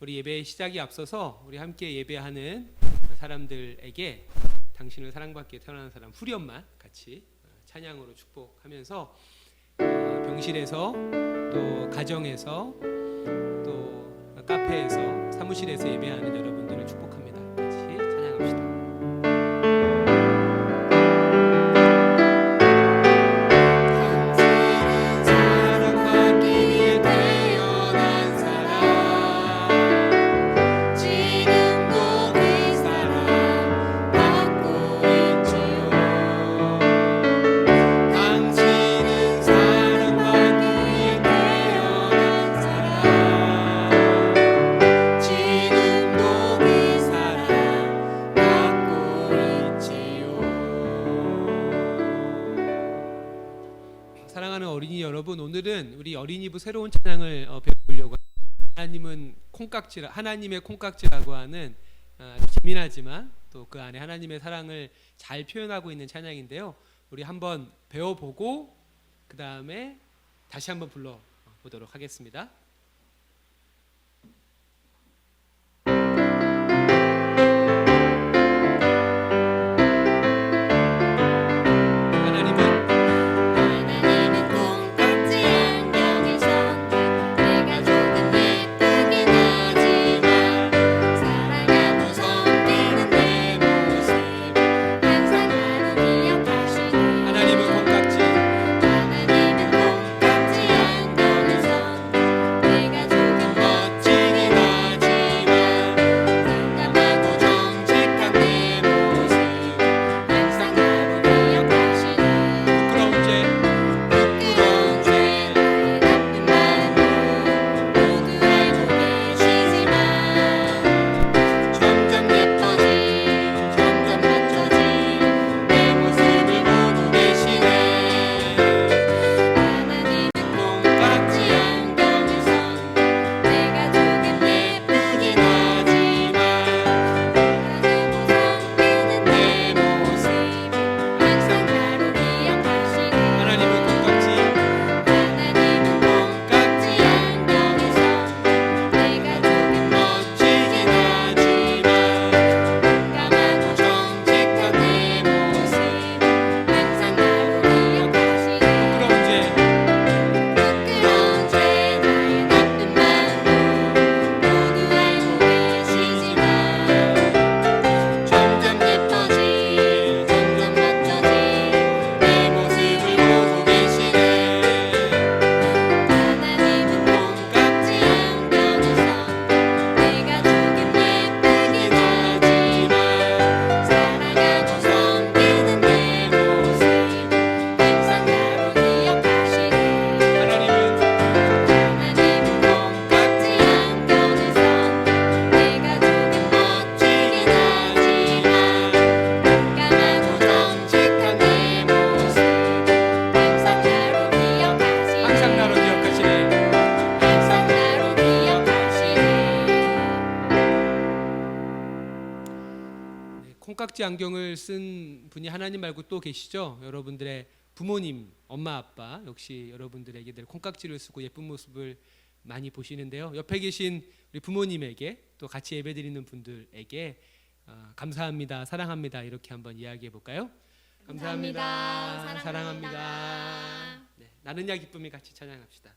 우리 예배 시작이 앞서서 우리 함께 예배하는 사람들에게 당신을 사랑받기에 태어난 사람 후리 엄마 같이 찬양으로 축복하면서 병실에서 또 가정에서 또 카페에서 사무실에서 예배하는 여러분들을 축복합니다. 같이 찬양합시다. 사랑하는 어린이 여러분, 오늘은 우리 어린이부 새로운 찬양을 배우려고 합니다. 하나님의 콩깍지라고 하는 재미나지만 또 그 안에 하나님의 사랑을 잘 표현하고 있는 찬양인데요. 우리 한번 배워보고 그 다음에 다시 한번 불러보도록 하겠습니다. 콩깍지 안경을 쓴 분이 하나님 말고 또 계시죠? 여러분들의 부모님, 엄마, 아빠 역시 여러분들에게 늘 콩깍지를 쓰고 예쁜 모습을 많이 보시는데요. 옆에 계신 우리 부모님에게 또 같이 예배드리는 분들에게 감사합니다, 사랑합니다 이렇게 한번 이야기해 볼까요? 감사합니다, 사랑합니다. 네, 나는야 기쁨이 같이 찬양합시다.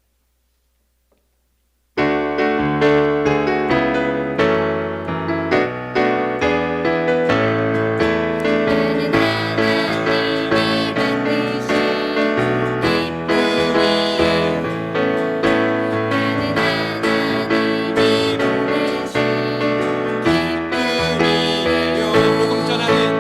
사랑 전하는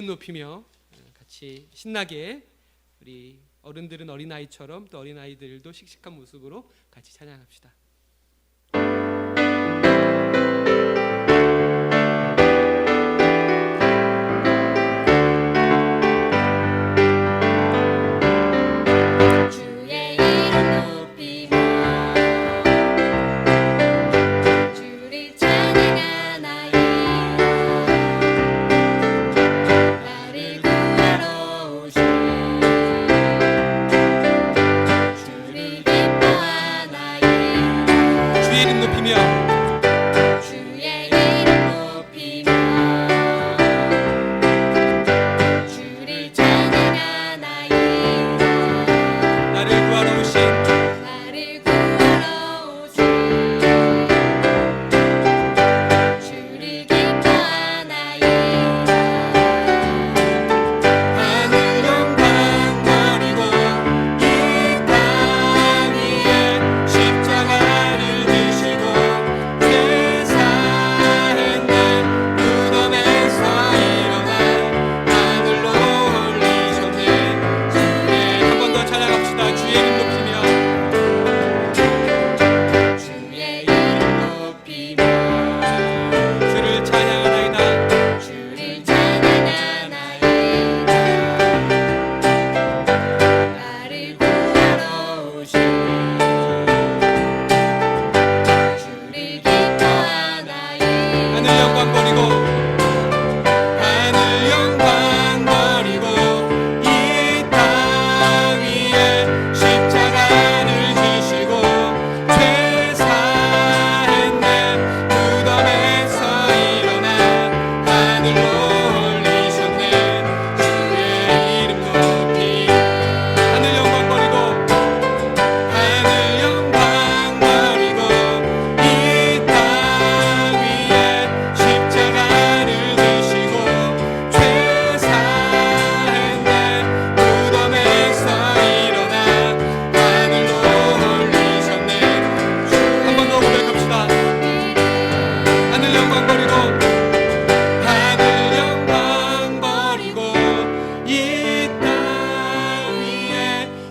이름 높이며 같이 신나게 우리 어른들은 어린아이처럼 또 어린아이들도 씩씩한 모습으로 같이 찬양합시다.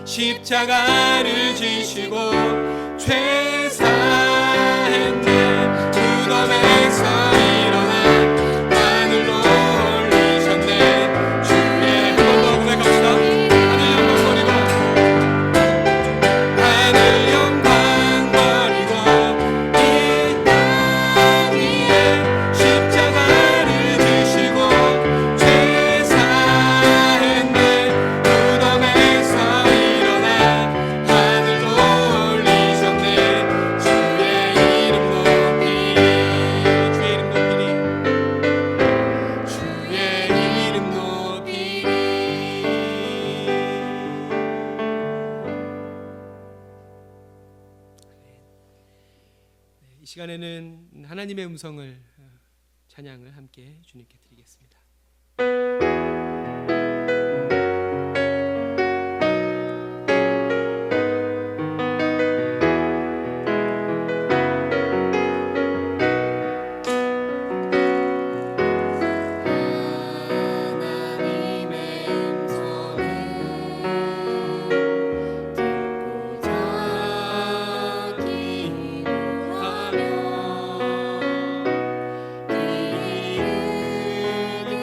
십자가를 지시고 죄사했네. 무덤에서 일어나 하늘로 올리셨네. 주의 한 번 더 고백합시다. 하늘 영광 버리고 이 땅 위에 십자가를 지시고 죄사했네. 무덤에서 일어나 하늘로 올리셨네. 주의 이름 높이리. 주의 이름 높이리. 이 시간에는 하나님의 음성을 찬양을 함께 주님께 드리겠습니다. 하나님의 음성을 듣고자 기도하며 그 이르되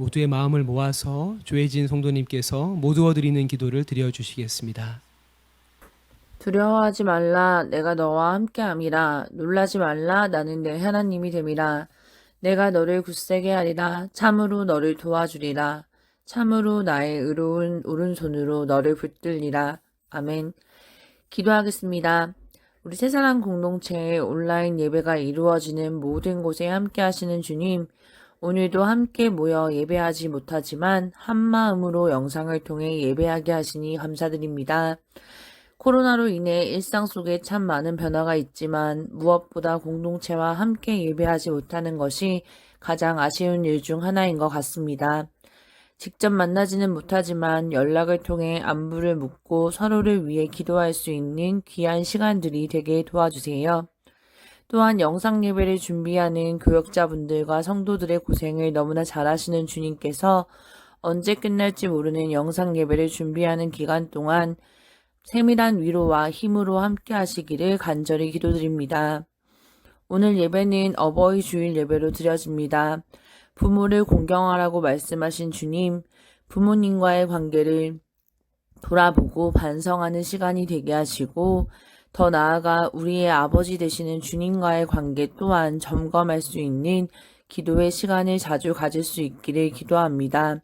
모두의 마음을 모아서 조혜진 성도님께서 모두어 드리는 기도를 드려주시겠습니다. 두려워하지 말라. 내가 너와 함께함이라. 놀라지 말라. 나는 내 하나님이 됨이라. 내가 너를 굳세게 하리라. 참으로 너를 도와주리라. 참으로 나의 의로운 오른손으로 너를 붙들리라. 아멘. 기도하겠습니다. 우리 새사랑 공동체의 온라인 예배가 이루어지는 모든 곳에 함께 하시는 주님, 오늘도 함께 모여 예배하지 못하지만 한마음으로 영상을 통해 예배하게 하시니 감사드립니다. 코로나로 인해 일상 속에 참 많은 변화가 있지만 무엇보다 공동체와 함께 예배하지 못하는 것이 가장 아쉬운 일 중 하나인 것 같습니다. 직접 만나지는 못하지만 연락을 통해 안부를 묻고 서로를 위해 기도할 수 있는 귀한 시간들이 되게 도와주세요. 또한 영상 예배를 준비하는 교역자분들과 성도들의 고생을 너무나 잘하시는 주님께서 언제 끝날지 모르는 영상 예배를 준비하는 기간 동안 세밀한 위로와 힘으로 함께 하시기를 간절히 기도드립니다. 오늘 예배는 어버이 주일 예배로 드려집니다. 부모를 공경하라고 말씀하신 주님, 부모님과의 관계를 돌아보고 반성하는 시간이 되게 하시고 더 나아가 우리의 아버지 되시는 주님과의 관계 또한 점검할 수 있는 기도의 시간을 자주 가질 수 있기를 기도합니다.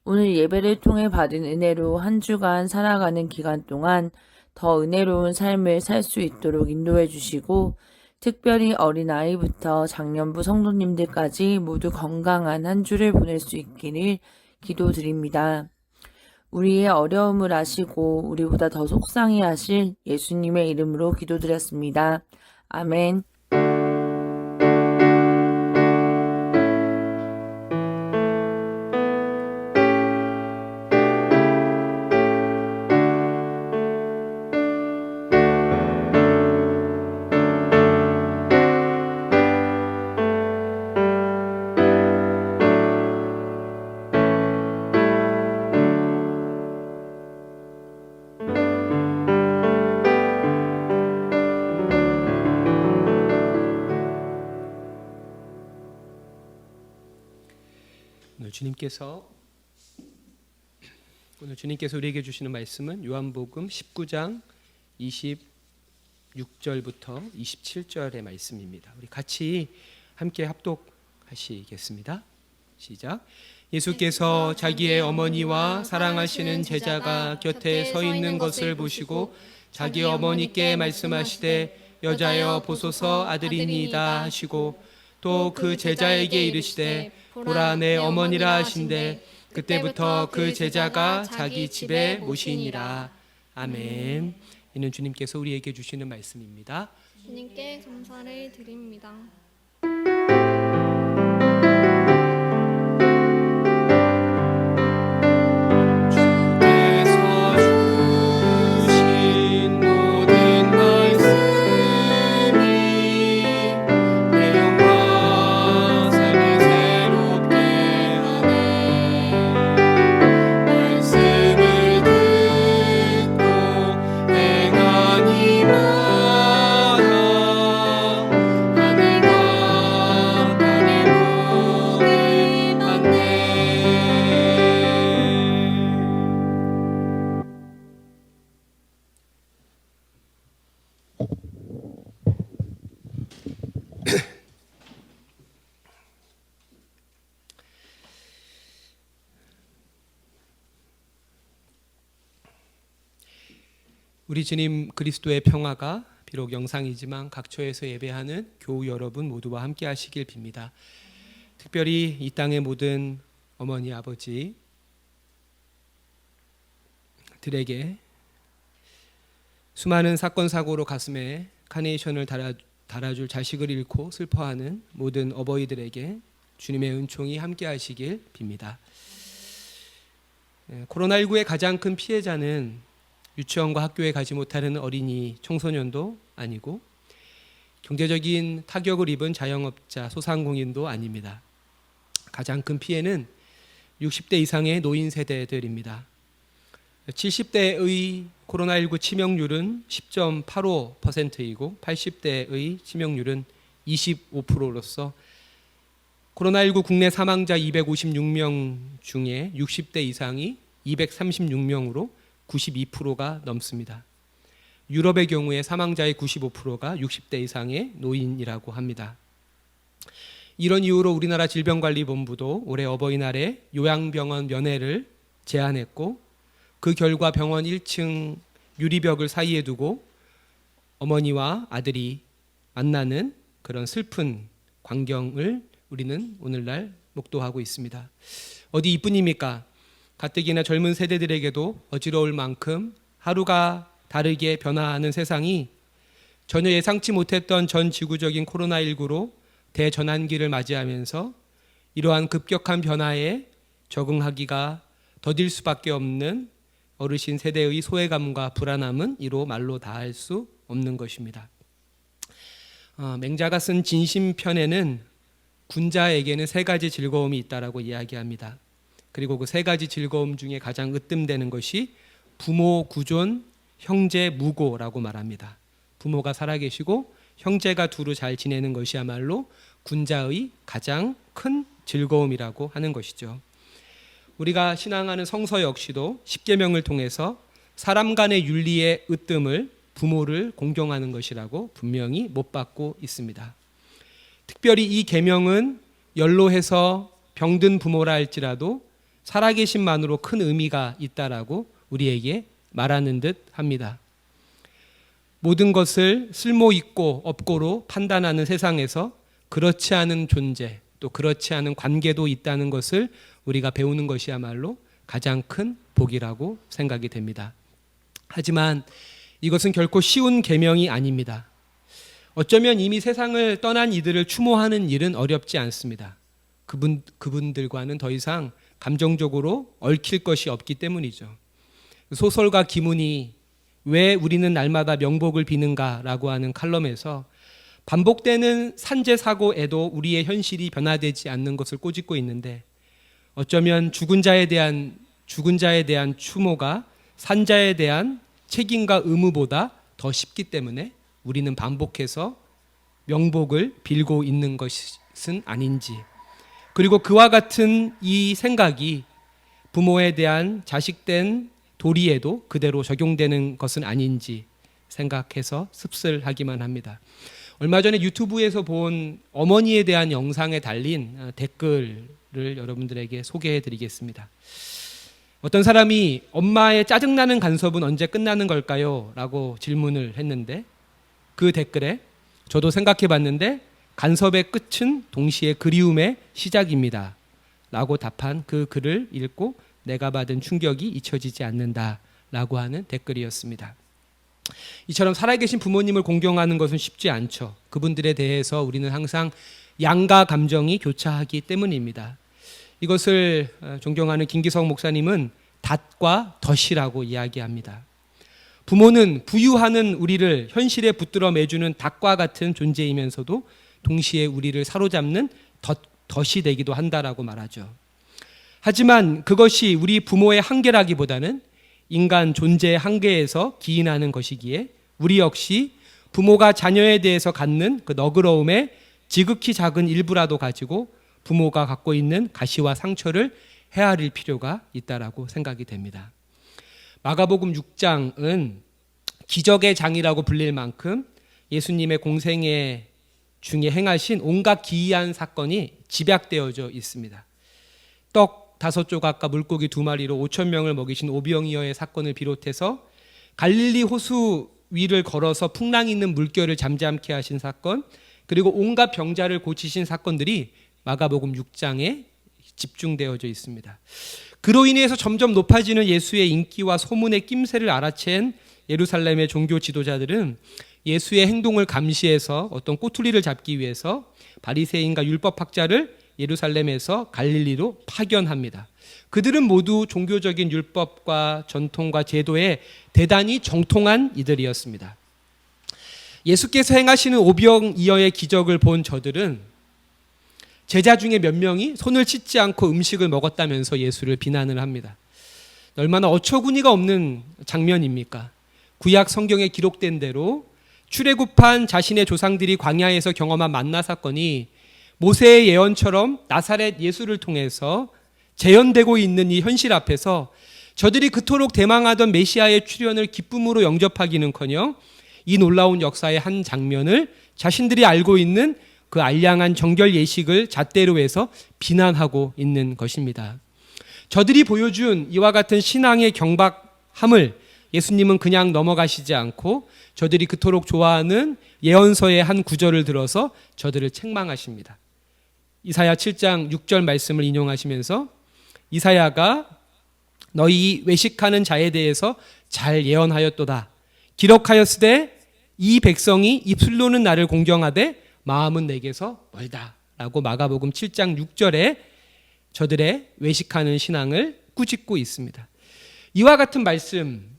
오늘 예배를 통해 받은 은혜로 한 주간 살아가는 기간 동안 더 은혜로운 삶을 살 수 있도록 인도해 주시고 특별히 어린아이부터 장년부 성도님들까지 모두 건강한 한 주를 보낼 수 있기를 기도드립니다. 우리의 어려움을 아시고 우리보다 더 속상해 하실 예수님의 이름으로 기도드렸습니다. 아멘. 오늘 주님께서 우리에게 주시는 말씀은 요한복음 19장 26절부터 27절의 말씀입니다. 우리 같이 함께 합독하시겠습니다. 시작. 예수께서 자기의 어머니와 사랑하시는 제자가 곁에 서 있는 것을 보시고 자기 어머니께 말씀하시되 여자여 보소서 아들이니이다 하시고 또 그 제자에게 이르시되 보라 내 어머니라 하신대 그때부터 그 제자가 자기 집에 모시니라. 아멘. 이는 주님께서 우리에게 주시는 말씀입니다. 주님께 감사를 드립니다. 우리 주님 그리스도의 평화가 비록 영상이지만 각처에서 예배하는 교우 여러분 모두와 함께 하시길 빕니다. 특별히 이 땅의 모든 어머니 아버지 들에게 수많은 사건 사고로 가슴에 카네이션을 달아줄 자식을 잃고 슬퍼하는 모든 어버이들에게 주님의 은총이 함께 하시길 빕니다. 코로나19의 가장 큰 피해자는 유치원과 학교에 가지 못하는 어린이, 청소년도 아니고 경제적인 타격을 입은 자영업자, 소상공인도 아닙니다. 가장 큰 피해는 60대 이상의 노인 세대들입니다. 70대의 코로나19 치명률은 10.85%이고 80대의 치명률은 25%로서 코로나19 국내 사망자 256명 중에 60대 이상이 236명으로 92%가 넘습니다. 유럽의 경우에 사망자의 95%가 60대 이상의 노인이라고 합니다. 이런 이유로 우리나라 질병관리본부도 올해 어버이날에 요양병원 면회를 제안했고, 그 결과 병원 1층 유리벽을 사이에 두고 어머니와 아들이 만나는 그런 슬픈 광경을 우리는 오늘날 목도하고 있습니다. 어디 이뿐입니까? 가뜩이나 젊은 세대들에게도 어지러울 만큼 하루가 다르게 변화하는 세상이 전혀 예상치 못했던 전 지구적인 코로나19로 대전환기를 맞이하면서 이러한 급격한 변화에 적응하기가 더딜 수밖에 없는 어르신 세대의 소외감과 불안함은 이로 말로 다할 수 없는 것입니다. 맹자가 쓴 진심편에는 군자에게는 세 가지 즐거움이 있다라고 이야기합니다. 그리고 그 세 가지 즐거움 중에 가장 으뜸되는 것이 부모 구존, 형제 무고라고 말합니다. 부모가 살아계시고 형제가 두루 잘 지내는 것이야말로 군자의 가장 큰 즐거움이라고 하는 것이죠. 우리가 신앙하는 성서 역시도 십계명을 통해서 사람 간의 윤리의 으뜸을 부모를 공경하는 것이라고 분명히 못 받고 있습니다. 특별히 이 계명은 연로해서 병든 부모라 할지라도 살아계신만으로 큰 의미가 있다라고 우리에게 말하는 듯 합니다. 모든 것을 쓸모 있고 없고로 판단하는 세상에서 그렇지 않은 존재, 또 그렇지 않은 관계도 있다는 것을 우리가 배우는 것이야말로 가장 큰 복이라고 생각이 됩니다. 하지만 이것은 결코 쉬운 계명이 아닙니다. 어쩌면 이미 세상을 떠난 이들을 추모하는 일은 어렵지 않습니다. 그분들과는 더 이상 감정적으로 얽힐 것이 없기 때문이죠. 소설가 김훈이 왜 우리는 날마다 명복을 비는가라고 하는 칼럼에서 반복되는 산재 사고에도 우리의 현실이 변화되지 않는 것을 꼬집고 있는데, 어쩌면 죽은 자에 대한 추모가 산자에 대한 책임과 의무보다 더 쉽기 때문에 우리는 반복해서 명복을 빌고 있는 것은 아닌지, 그리고 그와 같은 이 생각이 부모에 대한 자식된 도리에도 그대로 적용되는 것은 아닌지 생각해서 씁쓸하기만 합니다. 얼마 전에 유튜브에서 본 어머니에 대한 영상에 달린 댓글을 여러분들에게 소개해 드리겠습니다. 어떤 사람이 엄마의 짜증나는 간섭은 언제 끝나는 걸까요? 라고 질문을 했는데, 그 댓글에 저도 생각해 봤는데 간섭의 끝은 동시에 그리움의 시작입니다 라고 답한 그 글을 읽고 내가 받은 충격이 잊혀지지 않는다 라고 하는 댓글이었습니다. 이처럼 살아계신 부모님을 공경하는 것은 쉽지 않죠. 그분들에 대해서 우리는 항상 양가 감정이 교차하기 때문입니다. 이것을 존경하는 김기석 목사님은 닷과 덫이라고 이야기합니다. 부모는 부유하는 우리를 현실에 붙들어 매주는 닷과 같은 존재이면서도 동시에 우리를 사로잡는 덫이 되기도 한다라고 말하죠. 하지만 그것이 우리 부모의 한계라기보다는 인간 존재의 한계에서 기인하는 것이기에 우리 역시 부모가 자녀에 대해서 갖는 그 너그러움의 지극히 작은 일부라도 가지고 부모가 갖고 있는 가시와 상처를 헤아릴 필요가 있다라고 생각이 됩니다. 마가복음 6장은 기적의 장이라고 불릴 만큼 예수님의 공생애 중에 행하신 온갖 기이한 사건이 집약되어져 있습니다. 떡 5조각과 물고기 2마리로 5,000명을 먹이신 오병이어의 사건을 비롯해서 갈릴리 호수 위를 걸어서 풍랑 있는 물결을 잠잠케 하신 사건, 그리고 온갖 병자를 고치신 사건들이 마가복음 6장에 집중되어져 있습니다. 그로 인해서 점점 높아지는 예수의 인기와 소문의 낌새를 알아챈 예루살렘의 종교 지도자들은 예수의 행동을 감시해서 어떤 꼬투리를 잡기 위해서 바리새인과 율법학자를 예루살렘에서 갈릴리로 파견합니다. 그들은 모두 종교적인 율법과 전통과 제도에 대단히 정통한 이들이었습니다. 예수께서 행하시는 오병이어의 기적을 본 저들은 제자 중에 몇 명이 손을 씻지 않고 음식을 먹었다면서 예수를 비난을 합니다. 얼마나 어처구니가 없는 장면입니까? 구약 성경에 기록된 대로 출애굽한 자신의 조상들이 광야에서 경험한 만나 사건이 모세의 예언처럼 나사렛 예수를 통해서 재현되고 있는 이 현실 앞에서 저들이 그토록 대망하던 메시아의 출현을 기쁨으로 영접하기는커녕 이 놀라운 역사의 한 장면을 자신들이 알고 있는 그 알량한 정결 예식을 잣대로 해서 비난하고 있는 것입니다. 저들이 보여준 이와 같은 신앙의 경박함을 예수님은 그냥 넘어가시지 않고 저들이 그토록 좋아하는 예언서의 한 구절을 들어서 저들을 책망하십니다. 이사야 7장 6절 말씀을 인용하시면서 이사야가 너희 외식하는 자에 대해서 잘 예언하였도다. 기록하였으되 이 백성이 입술로는 나를 공경하되 마음은 내게서 멀다. 라고 마가복음 7장 6절에 저들의 외식하는 신앙을 꾸짖고 있습니다. 이와 같은 말씀,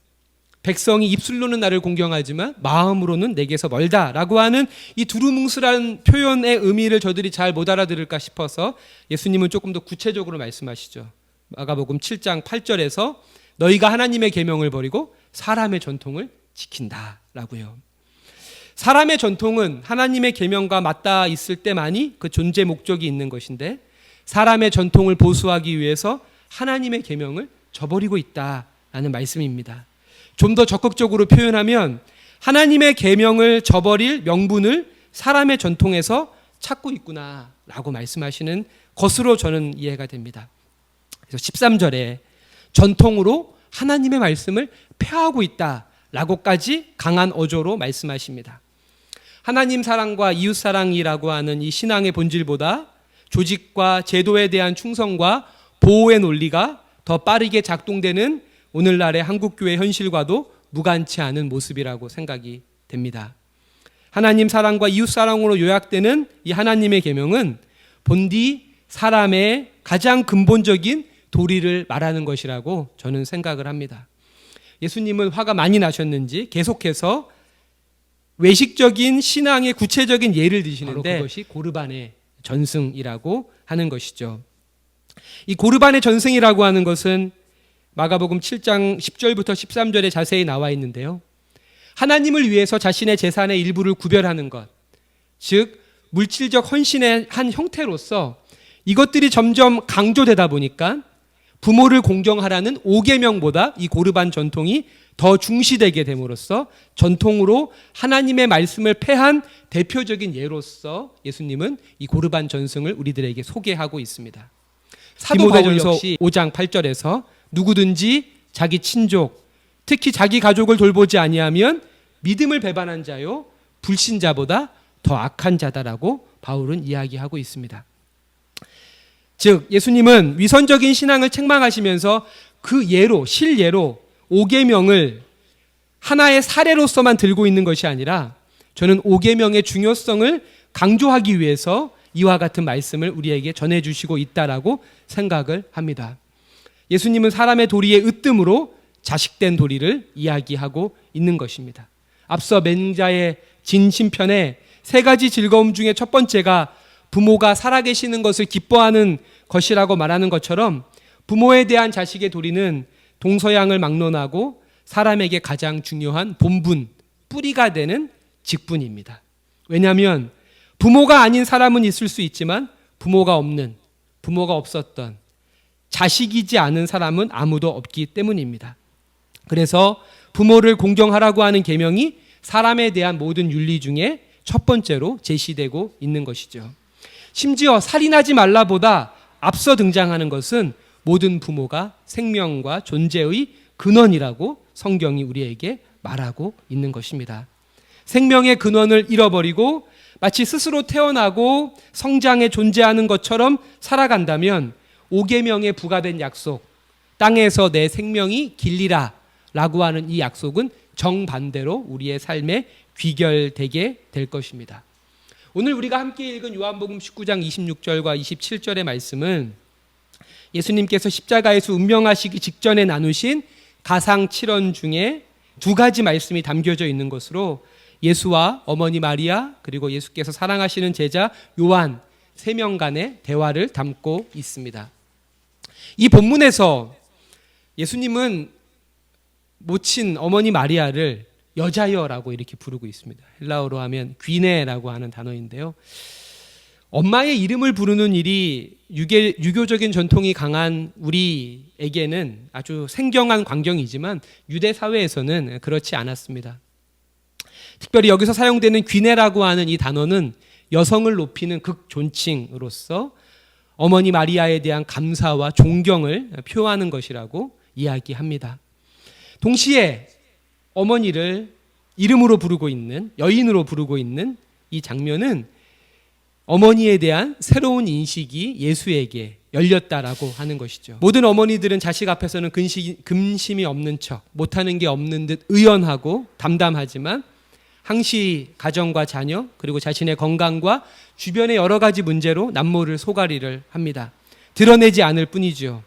백성이 입술로는 나를 공경하지만 마음으로는 내게서 멀다라고 하는 이 두루뭉술한 표현의 의미를 저들이 잘 못 알아들을까 싶어서 예수님은 조금 더 구체적으로 말씀하시죠. 마가복음 7장 8절에서 너희가 하나님의 계명을 버리고 사람의 전통을 지킨다라고요. 사람의 전통은 하나님의 계명과 맞닿아 있을 때만이 그 존재 목적이 있는 것인데 사람의 전통을 보수하기 위해서 하나님의 계명을 저버리고 있다라는 말씀입니다. 좀 더 적극적으로 표현하면 하나님의 계명을 저버릴 명분을 사람의 전통에서 찾고 있구나라고 말씀하시는 것으로 저는 이해가 됩니다. 그래서 13절에 전통으로 하나님의 말씀을 폐하고 있다라고까지 강한 어조로 말씀하십니다. 하나님 사랑과 이웃 사랑이라고 하는 이 신앙의 본질보다 조직과 제도에 대한 충성과 보호의 논리가 더 빠르게 작동되는 오늘날의 한국교회 현실과도 무관치 않은 모습이라고 생각이 됩니다. 하나님 사랑과 이웃 사랑으로 요약되는 이 하나님의 계명은 본디 사람의 가장 근본적인 도리를 말하는 것이라고 저는 생각을 합니다. 예수님은 화가 많이 나셨는지 계속해서 외식적인 신앙의 구체적인 예를 드시는데 바로 그것이 고르반의 전승이라고 하는 것이죠. 이 고르반의 전승이라고 하는 것은 마가복음 7장 10절부터 13절에 자세히 나와 있는데요. 하나님을 위해서 자신의 재산의 일부를 구별하는 것, 즉 물질적 헌신의 한 형태로서 이것들이 점점 강조되다 보니까 부모를 공경하라는 5계명보다 이 고르반 전통이 더 중시되게 됨으로써 전통으로 하나님의 말씀을 폐한 대표적인 예로서 예수님은 이 고르반 전승을 우리들에게 소개하고 있습니다. 사도 바울 역시 5장 8절에서 누구든지 자기 친족, 특히 자기 가족을 돌보지 아니하면 믿음을 배반한 자요 불신자보다 더 악한 자다라고 바울은 이야기하고 있습니다. 즉 예수님은 위선적인 신앙을 책망하시면서 그 예로 실예로 5계명을 하나의 사례로서만 들고 있는 것이 아니라 저는 5계명의 중요성을 강조하기 위해서 이와 같은 말씀을 우리에게 전해주시고 있다라고 생각을 합니다. 예수님은 사람의 도리의 으뜸으로 자식된 도리를 이야기하고 있는 것입니다. 앞서 맹자의 진심편에 3가지 즐거움 중에 첫 번째가 부모가 살아계시는 것을 기뻐하는 것이라고 말하는 것처럼 부모에 대한 자식의 도리는 동서양을 막론하고 사람에게 가장 중요한 본분, 뿌리가 되는 직분입니다. 왜냐하면 부모가 아닌 사람은 있을 수 있지만 부모가 없었던 자식이지 않은 사람은 아무도 없기 때문입니다. 그래서 부모를 공경하라고 하는 계명이 사람에 대한 모든 윤리 중에 첫 번째로 제시되고 있는 것이죠. 심지어 살인하지 말라보다 앞서 등장하는 것은 모든 부모가 생명과 존재의 근원이라고 성경이 우리에게 말하고 있는 것입니다. 생명의 근원을 잃어버리고 마치 스스로 태어나고 성장해 존재하는 것처럼 살아간다면 5계명에 부과된 약속, 땅에서 내 생명이 길리라 라고 하는 이 약속은 정반대로 우리의 삶에 귀결되게 될 것입니다. 오늘 우리가 함께 읽은 요한복음 19장 26절과 27절의 말씀은 예수님께서 십자가에서 운명하시기 직전에 나누신 가상 7언 중에 2가지 말씀이 담겨져 있는 것으로 예수와 어머니 마리아 그리고 예수께서 사랑하시는 제자 요한 3명 간의 대화를 담고 있습니다. 이 본문에서 예수님은 모친 어머니 마리아를 여자여라고 이렇게 부르고 있습니다. 헬라어로 하면 귀네라고 하는 단어인데요. 엄마의 이름을 부르는 일이 유교적인 전통이 강한 우리에게는 아주 생경한 광경이지만 유대 사회에서는 그렇지 않았습니다. 특별히 여기서 사용되는 귀내라고 하는 이 단어는 여성을 높이는 극존칭으로서 어머니 마리아에 대한 감사와 존경을 표하는 것이라고 이야기합니다. 동시에 어머니를 이름으로 부르고 있는, 여인으로 부르고 있는 이 장면은 어머니에 대한 새로운 인식이 예수에게 열렸다라고 하는 것이죠. 모든 어머니들은 자식 앞에서는 근심이 없는 척, 못하는 게 없는 듯 의연하고 담담하지만 항시 가정과 자녀 그리고 자신의 건강과 주변의 여러 가지 문제로 남모를 소가리를 합니다. 드러내지 않을 뿐이죠.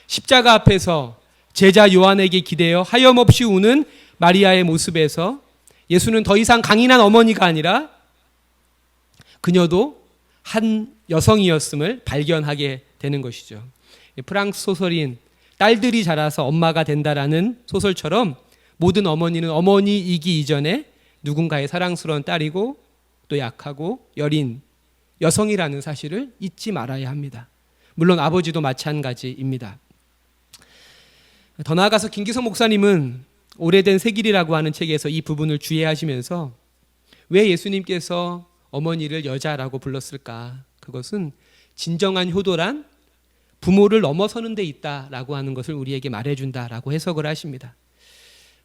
십자가 앞에서 제자 요한에게 기대어 하염없이 우는 마리아의 모습에서 예수는 더 이상 강인한 어머니가 아니라 그녀도 한 여성이었음을 발견하게 되는 것이죠. 프랑스 소설인 딸들이 자라서 엄마가 된다라는 소설처럼 모든 어머니는 어머니이기 이전에 누군가의 사랑스러운 딸이고 또 약하고 여린 여성이라는 사실을 잊지 말아야 합니다. 물론 아버지도 마찬가지입니다. 더 나아가서 김기성 목사님은 오래된 새길이라고 하는 책에서 이 부분을 주의하시면서 왜 예수님께서 어머니를 여자라고 불렀을까? 그것은 진정한 효도란 부모를 넘어서는 데 있다라고 하는 것을 우리에게 말해준다라고 해석을 하십니다.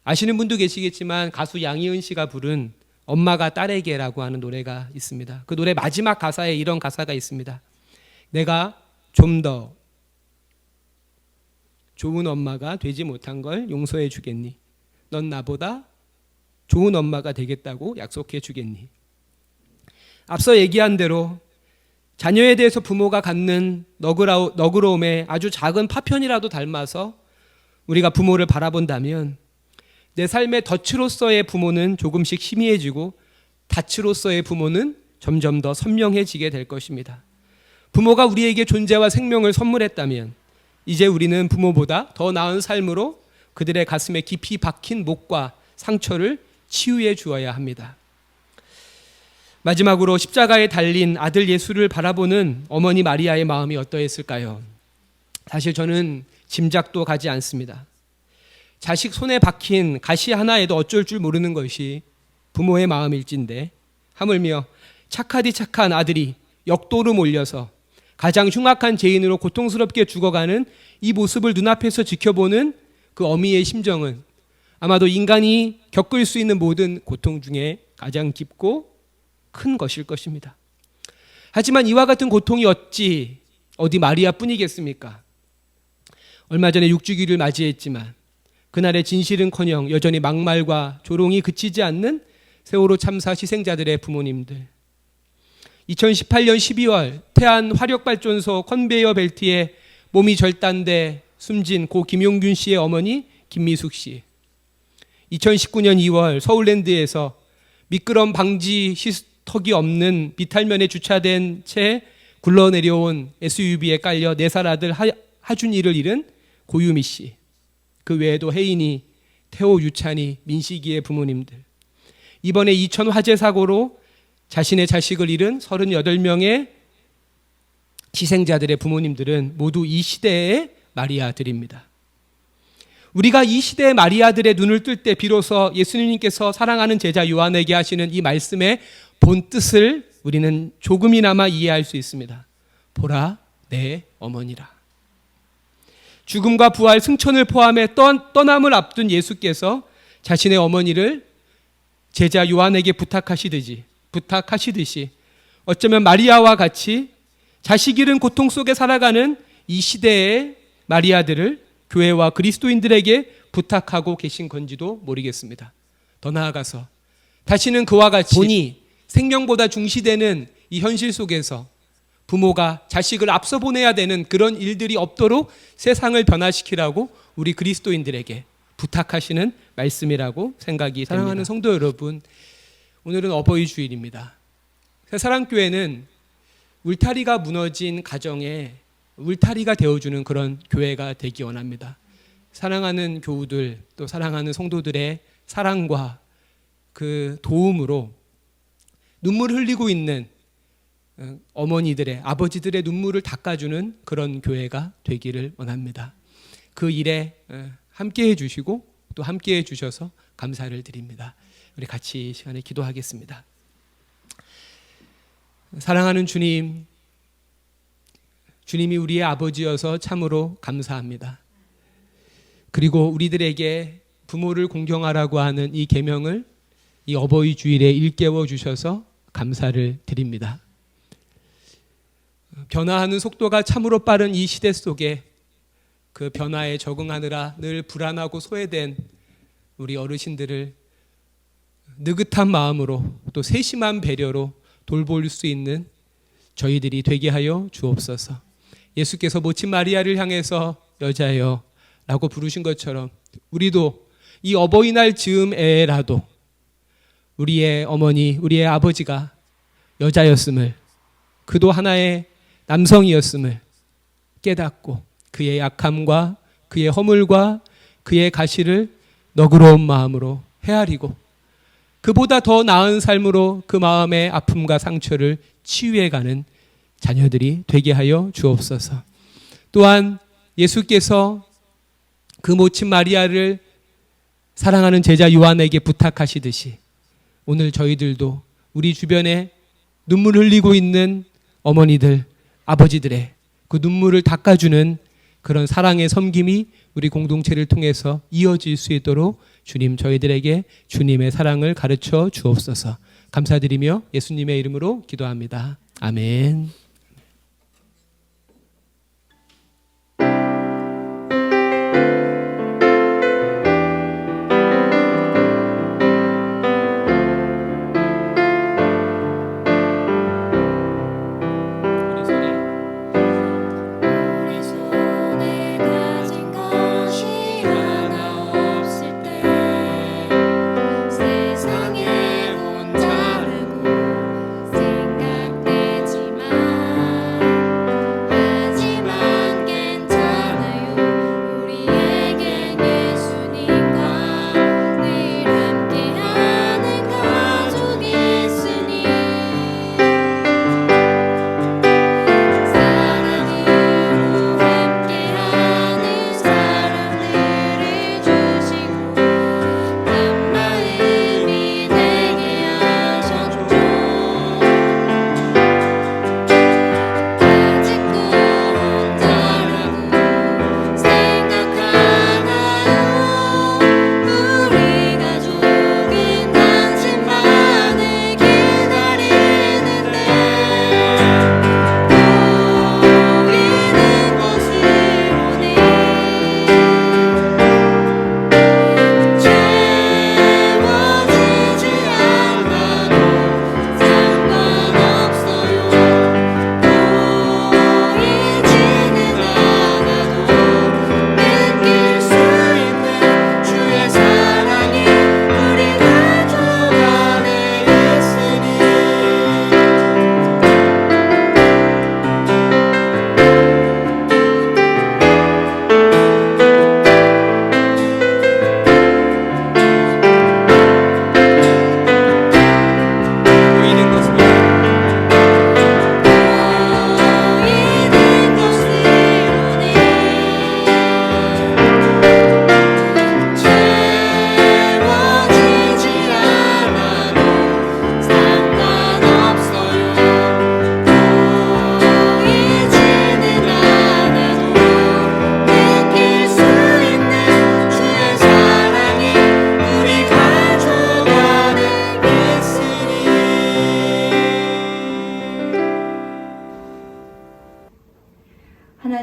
아시는 분도 계시겠지만 가수 양희은 씨가 부른 엄마가 딸에게라고 하는 노래가 있습니다. 그 노래 마지막 가사에 이런 가사가 있습니다. 내가 좀 더 좋은 엄마가 되지 못한 걸 용서해 주겠니? 넌 나보다 좋은 엄마가 되겠다고 약속해 주겠니? 앞서 얘기한 대로 자녀에 대해서 부모가 갖는 너그러움에 아주 작은 파편이라도 닮아서 우리가 부모를 바라본다면 내 삶의 덫으로서의 부모는 조금씩 희미해지고 닻으로서의 부모는 점점 더 선명해지게 될 것입니다. 부모가 우리에게 존재와 생명을 선물했다면 이제 우리는 부모보다 더 나은 삶으로 그들의 가슴에 깊이 박힌 목과 상처를 치유해 주어야 합니다. 마지막으로 십자가에 달린 아들 예수를 바라보는 어머니 마리아의 마음이 어떠했을까요? 사실 저는 짐작도 가지 않습니다. 자식 손에 박힌 가시 하나에도 어쩔 줄 모르는 것이 부모의 마음일진데 하물며 착하디 착한 아들이 역도로 몰려서 가장 흉악한 죄인으로 고통스럽게 죽어가는 이 모습을 눈앞에서 지켜보는 그 어미의 심정은 아마도 인간이 겪을 수 있는 모든 고통 중에 가장 깊고 큰 것일 것입니다. 하지만 이와 같은 고통이 어디 마리아뿐이겠습니까? 얼마 전에 육주기를 맞이했지만 그날의 진실은커녕 여전히 막말과 조롱이 그치지 않는 세월호 참사 희생자들의 부모님들. 2018년 12월 태안 화력발전소 컨베이어 벨트에 몸이 절단돼 숨진 고 김용균 씨의 어머니 김미숙 씨. 2019년 2월 서울랜드에서 미끄럼 방지 턱이 없는 비탈면에 주차된 채 굴러내려온 SUV에 깔려 4살 아들 하준이를 잃은 고유미 씨. 그 외에도 혜인이, 태호, 유찬이, 민식이의 부모님들. 이번에 이천 화재 사고로 자신의 자식을 잃은 38명의 희생자들의 부모님들은 모두 이 시대의 마리아들입니다. 우리가 이 시대의 마리아들의 눈을 뜰 때 비로소 예수님께서 사랑하는 제자 요한에게 하시는 이 말씀의 본 뜻을 우리는 조금이나마 이해할 수 있습니다. 보라, 내 어머니라. 죽음과 부활, 승천을 포함해 떠남을 앞둔 예수께서 자신의 어머니를 제자 요한에게 부탁하시듯이 어쩌면 마리아와 같이 자식 잃은 고통 속에 살아가는 이 시대의 마리아들을 교회와 그리스도인들에게 부탁하고 계신 건지도 모르겠습니다. 더 나아가서 다시는 그와 같이 돈이 생명보다 중시되는 이 현실 속에서 부모가 자식을 앞서 보내야 되는 그런 일들이 없도록 세상을 변화시키라고 우리 그리스도인들에게 부탁하시는 말씀이라고 생각이 됩니다. 사랑하는 성도 여러분, 오늘은 어버이 주일입니다. 새사랑교회는 울타리가 무너진 가정에 울타리가 되어주는 그런 교회가 되기 원합니다. 사랑하는 교우들, 또 사랑하는 성도들의 사랑과 그 도움으로 눈물 흘리고 있는 어머니들의, 아버지들의 눈물을 닦아주는 그런 교회가 되기를 원합니다. 그 일에 함께 해주시고 또 함께 해주셔서 감사를 드립니다. 우리 같이 이 시간에 기도하겠습니다. 사랑하는 주님, 주님이 우리의 아버지여서 참으로 감사합니다. 그리고 우리들에게 부모를 공경하라고 하는 이 계명을 이 어버이 주일에 일깨워 주셔서 감사를 드립니다. 변화하는 속도가 참으로 빠른 이 시대 속에 그 변화에 적응하느라 늘 불안하고 소외된 우리 어르신들을 느긋한 마음으로 또 세심한 배려로 돌볼 수 있는 저희들이 되게 하여 주옵소서. 예수께서 모친 마리아를 향해서 여자여 라고 부르신 것처럼 우리도 이 어버이날 즈음에라도 우리의 어머니, 우리의 아버지가 여자였음을, 그도 하나의 남성이었음을 깨닫고 그의 약함과 그의 허물과 그의 가시를 너그러운 마음으로 헤아리고 그보다 더 나은 삶으로 그 마음의 아픔과 상처를 치유해가는 자녀들이 되게 하여 주옵소서. 또한 예수께서 그 모친 마리아를 사랑하는 제자 요한에게 부탁하시듯이 오늘 저희들도 우리 주변에 눈물 흘리고 있는 어머니들, 아버지들의 그 눈물을 닦아주는 그런 사랑의 섬김이 우리 공동체를 통해서 이어질 수 있도록 주님 저희들에게 주님의 사랑을 가르쳐 주옵소서. 감사드리며 예수님의 이름으로 기도합니다. 아멘.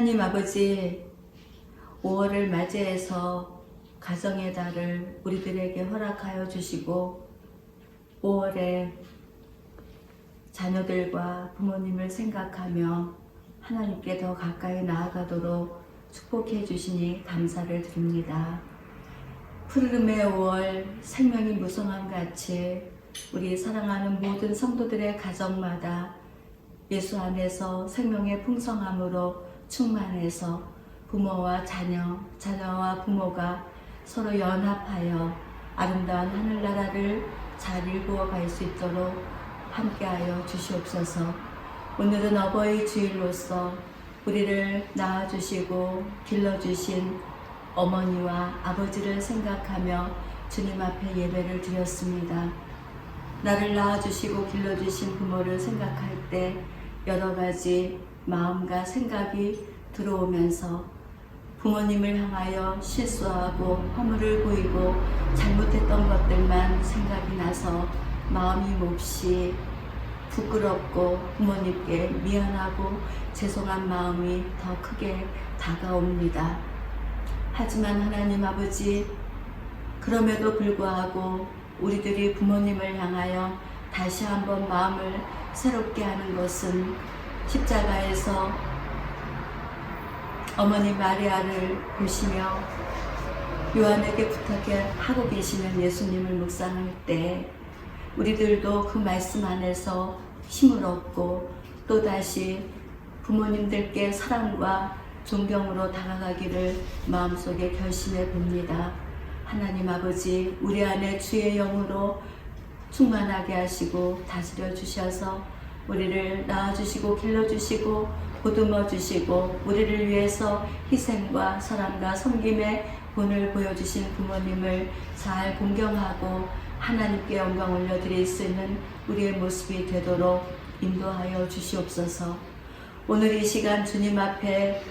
하나님 아버지, 5월을 맞이해서 가정의 달을 우리들에게 허락하여 주시고 5월에 자녀들과 부모님을 생각하며 하나님께 더 가까이 나아가도록 축복해 주시니 감사를 드립니다. 푸르름의 5월 생명이 무성함같이 우리 사랑하는 모든 성도들의 가정마다 예수 안에서 생명의 풍성함으로 충만해서 부모와 자녀, 자녀와 부모가 서로 연합하여 아름다운 하늘나라를 잘 일구어 갈 수 있도록 함께하여 주시옵소서. 오늘은 어버이 주일로서 우리를 낳아주시고 길러주신 어머니와 아버지를 생각하며 주님 앞에 예배를 드렸습니다. 나를 낳아주시고 길러주신 부모를 생각할 때 여러 가지 마음과 생각이 들어오면서 부모님을 향하여 실수하고 허물을 보이고 잘못했던 것들만 생각이 나서 마음이 몹시 부끄럽고 부모님께 미안하고 죄송한 마음이 더 크게 다가옵니다. 하지만 하나님 아버지, 그럼에도 불구하고 우리들이 부모님을 향하여 다시 한번 마음을 새롭게 하는 것은 십자가에서 어머니 마리아를 보시며 요한에게 부탁해 하고 계시는 예수님을 묵상할 때 우리들도 그 말씀 안에서 힘을 얻고 또다시 부모님들께 사랑과 존경으로 다가가기를 마음속에 결심해 봅니다. 하나님 아버지, 우리 안에 주의 영으로 충만하게 하시고 다스려 주셔서 우리를 낳아주시고 길러주시고 보듬어 주시고 우리를 위해서 희생과 사랑과 섬김의 본을 보여주신 부모님을 잘 공경하고 하나님께 영광 올려드릴 수 있는 우리의 모습이 되도록 인도하여 주시옵소서. 오늘 이 시간 주님 앞에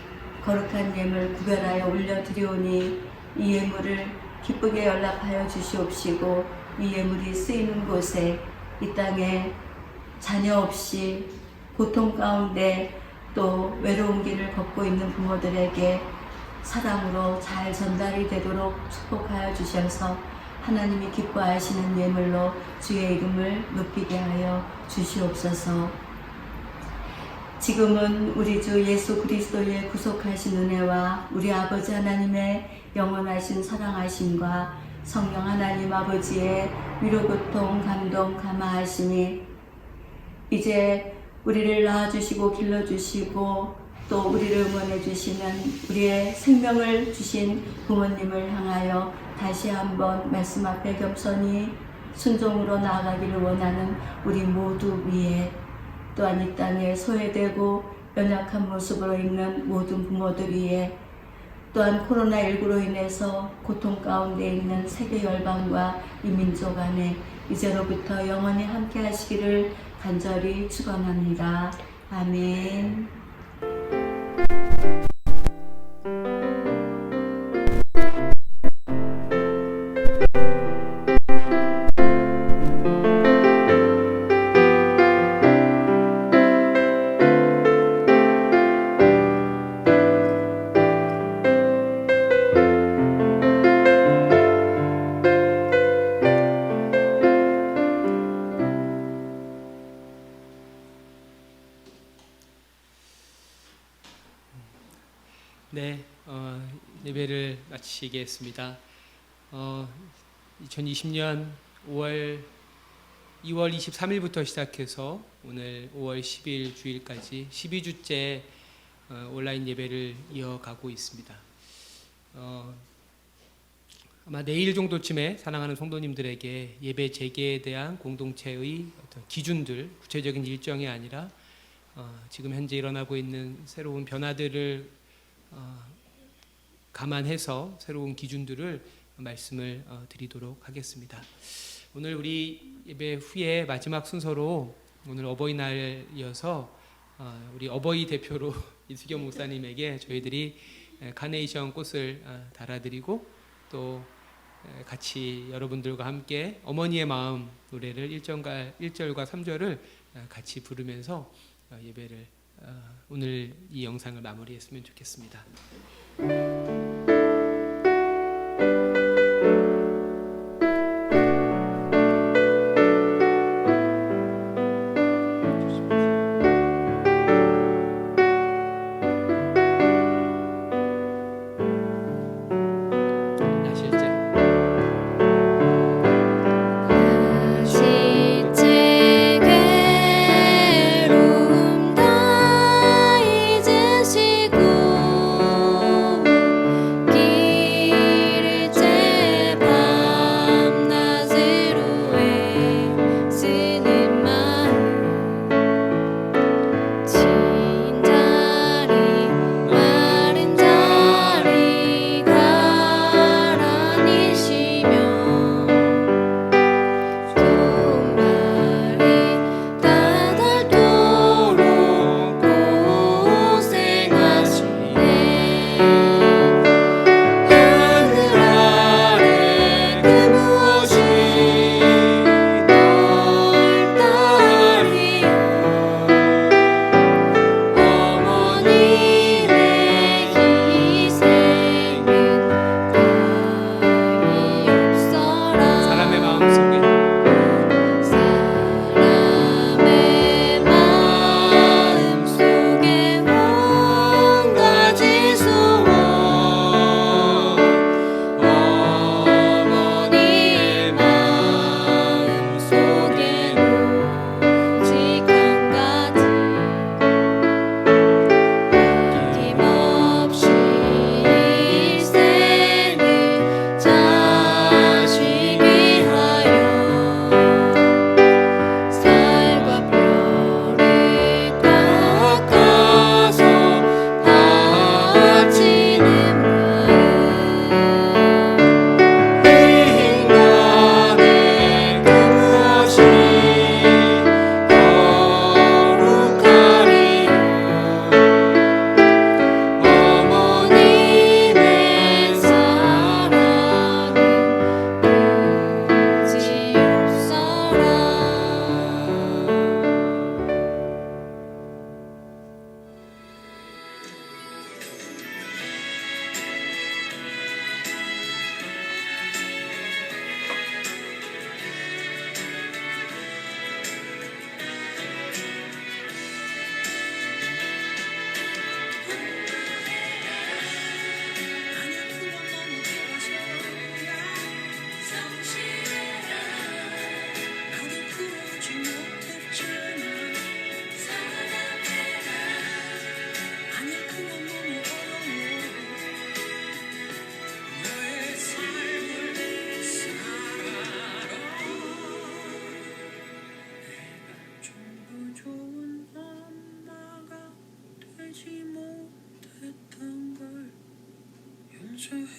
거룩한 예물 구별하여 올려드리오니 이 예물을 기쁘게 연락하여 주시옵시고 이 예물이 쓰이는 곳에 이 땅에 자녀 없이 고통 가운데 또 외로운 길을 걷고 있는 부모들에게 사랑으로 잘 전달이 되도록 축복하여 주셔서 하나님이 기뻐하시는 예물로 주의 이름을 높이게 하여 주시옵소서. 지금은 우리 주 예수 그리스도의 구속하신 은혜와 우리 아버지 하나님의 영원하신 사랑하심과 성령 하나님 아버지의 위로 고통 감동 감화하시니 이제 우리를 낳아주시고 길러주시고 또 우리를 응원해 주시는 우리의 생명을 주신 부모님을 향하여 다시 한번 말씀 앞에 겸손히 순종으로 나아가기를 원하는 우리 모두 위에 또한 이 땅에 소외되고 연약한 모습으로 있는 모든 부모들 위에 또한 코로나19로 인해서 고통 가운데 있는 세계 열방과 이 민족 안에 이제로부터 영원히 함께 하시기를 간절히 축원합니다. 아멘. 네, 예배를 마치겠습니다. 2020년 2월 23일부터 시작해서 오늘 5월 10일 주일까지 12주째 온라인 예배를 이어가고 있습니다. 아마 내일 정도쯤에 사랑하는 성도님들에게 예배 재개에 대한 공동체의 어떤 기준들, 구체적인 일정이 아니라 지금 현재 일어나고 있는 새로운 변화들을 감안해서 새로운 기준들을 말씀을 드리도록 하겠습니다. 오늘 우리 예배 후에 마지막 순서로 오늘 어버이날이어서 우리 어버이 대표로 이수경 목사님에게 저희들이 카네이션 꽃을 달아드리고 또 같이 여러분들과 함께 어머니의 마음 노래를 1절과 3절을 같이 부르면서 예배를 오늘 이 영상을 마무리했으면 좋겠습니다. 다시 제 괴로움 다 잊으시고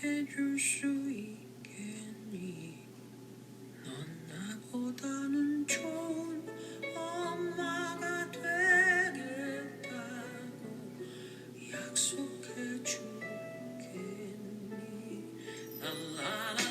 해줄 수 있겠니? 넌 나보다는 좋은 엄마가 되겠다고 약속해 주겠니? 랄라라